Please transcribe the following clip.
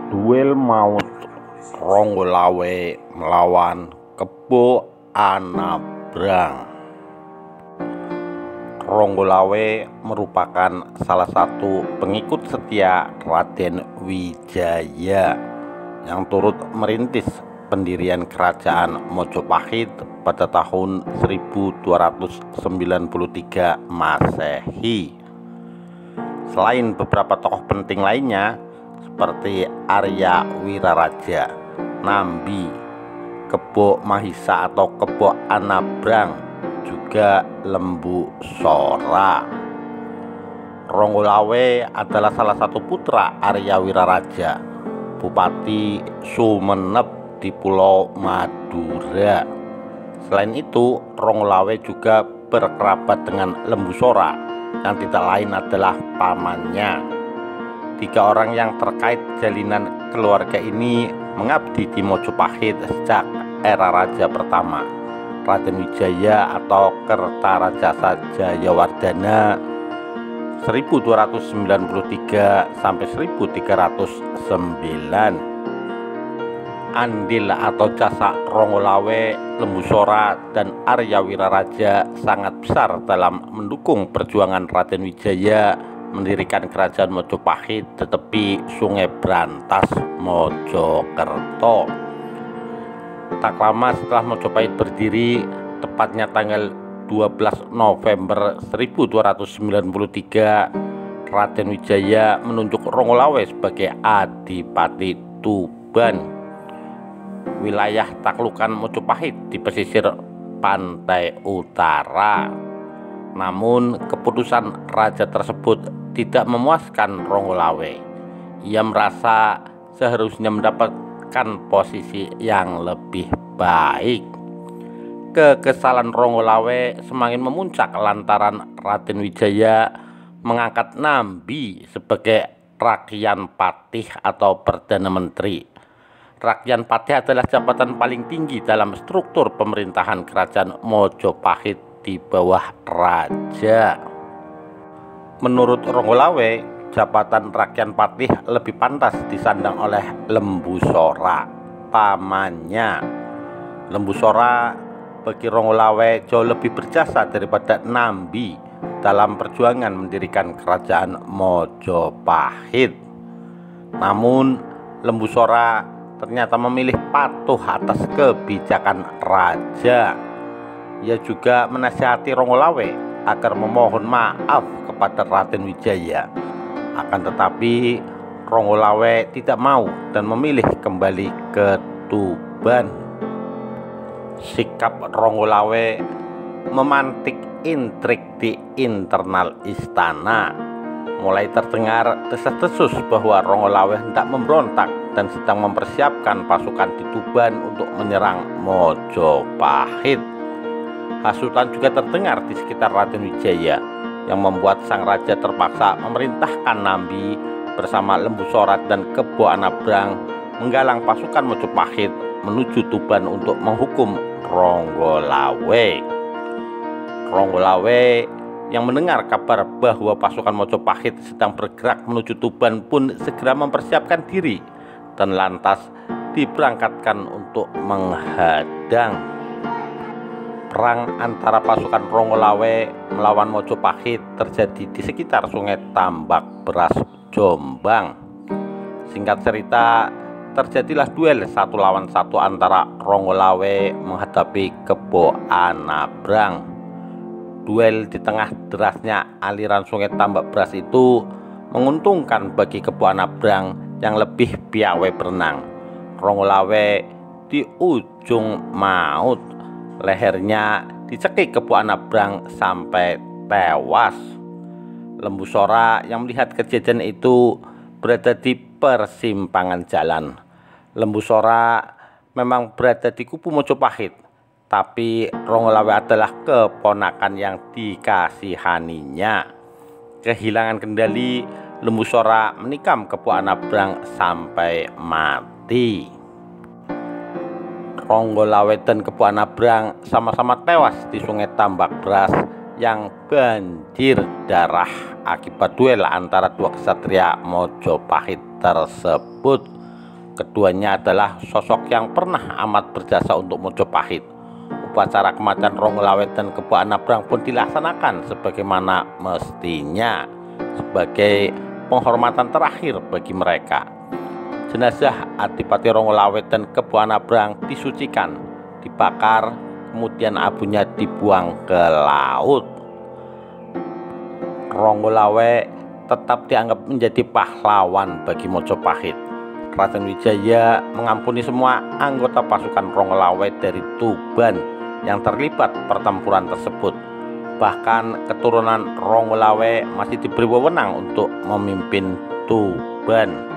Duel maut Ronggolawe melawan Kebo Anabrang. Ronggolawe merupakan salah satu pengikut setia Raden Wijaya yang turut merintis pendirian kerajaan Mojopahit pada tahun 1293 Masehi. Selain beberapa tokoh penting lainnya seperti Arya Wiraraja, Nambi, Kebo Mahisa atau Kebo Anabrang, juga Lembu Sora. Ronggolawe adalah salah satu putra Arya Wiraraja, Bupati Sumeneb di Pulau Madura. Selain itu, Ronggolawe juga berkerabat dengan Lembu Sora yang tidak lain adalah pamannya. 3 orang yang terkait jalinan keluarga ini mengabdi di Mojopahit sejak era Raja pertama, Raden Wijaya atau Kertarajasa Jayawardana 1293 sampai 1309. Andil atau jasa Ronggolawe, Lembu Sora, dan Arya Wiraraja sangat besar dalam mendukung perjuangan Raden Wijaya mendirikan kerajaan Mojopahit di tepi Sungai Brantas, Mojokerto. Tak lama setelah Mojopahit berdiri, tepatnya tanggal 12 November 1293, Raden Wijaya menunjuk Ronggolawe sebagai Adipati Tuban, wilayah taklukan Mojopahit di pesisir pantai utara. Namun keputusan raja tersebut tidak memuaskan Ronggolawe. Ia merasa seharusnya mendapatkan posisi yang lebih baik. Kekesalan Ronggolawe semakin memuncak lantaran Raden Wijaya mengangkat Nambi sebagai Rakyan Patih atau Perdana Menteri. Rakyan Patih adalah jabatan paling tinggi dalam struktur pemerintahan kerajaan Mojopahit di bawah raja. Menurut Ronggolawe, jabatan Rakyan Patih lebih pantas disandang oleh Lembu Sora, pamannya. Lembu Sora bagi Ronggolawe jauh lebih berjasa daripada Nambi dalam perjuangan mendirikan kerajaan Mojopahit. Namun Lembu Sora ternyata memilih patuh atas kebijakan raja. Ia juga menasihati Ronggolawe agar memohon maaf kepada Raden Wijaya. Akan tetapi Ronggolawe tidak mau dan memilih kembali ke Tuban. Sikap Ronggolawe memantik intrik di internal istana. Mulai terdengar desas-desus bahwa Ronggolawe hendak memberontak dan sedang mempersiapkan pasukan di Tuban untuk menyerang Mojopahit. Hasutan juga terdengar di sekitar Raden Wijaya yang membuat sang raja terpaksa memerintahkan Nambi bersama Lembu Sora dan Kebo Anabrang menggalang pasukan Mojopahit menuju Tuban untuk menghukum Ronggolawe. Ronggolawe yang mendengar kabar bahwa pasukan Mojopahit sedang bergerak menuju Tuban pun segera mempersiapkan diri dan lantas diberangkatkan untuk menghadang. Perang antara pasukan Ronggolawe melawan Mojopahit terjadi di sekitar Sungai Tambak Beras, Jombang. Singkat cerita, terjadilah duel 1 lawan 1 antara Ronggolawe menghadapi Kebo Anabrang. Duel di tengah derasnya aliran Sungai Tambak Beras itu menguntungkan bagi Kebo Anabrang yang lebih piawai berenang. Ronggolawe di ujung maut, lehernya dicekik Kebo Anabrang sampai tewas. Lembu Sora yang melihat kejadian itu berada di persimpangan jalan. Lembu Sora memang berada di kubu Mojopahit, tapi Ronggolawe adalah keponakan yang dikasihaninya. Kehilangan kendali, Lembu Sora menikam Kebo Anabrang sampai mati. Ronggolawe dan Kebo Anabrang sama-sama tewas di Sungai Tambak Beras yang banjir darah akibat duel antara 2 ksatria Mojopahit tersebut. Keduanya adalah sosok yang pernah amat berjasa untuk Mojopahit. Upacara kematian Rongolawet dan Kebo Anabrang pun dilaksanakan sebagaimana mestinya, sebagai penghormatan terakhir bagi mereka. Jenazah Adipati Rongolawet dan Kebo Anabrang disucikan, dibakar, kemudian abunya dibuang ke laut. Rongolawet tetap dianggap menjadi pahlawan bagi Mojopahit. Raden Wijaya mengampuni semua anggota pasukan Rongolawet dari Tuban yang terlibat pertempuran tersebut. Bahkan keturunan Rongolawet masih diberi wewenang untuk memimpin Tuban.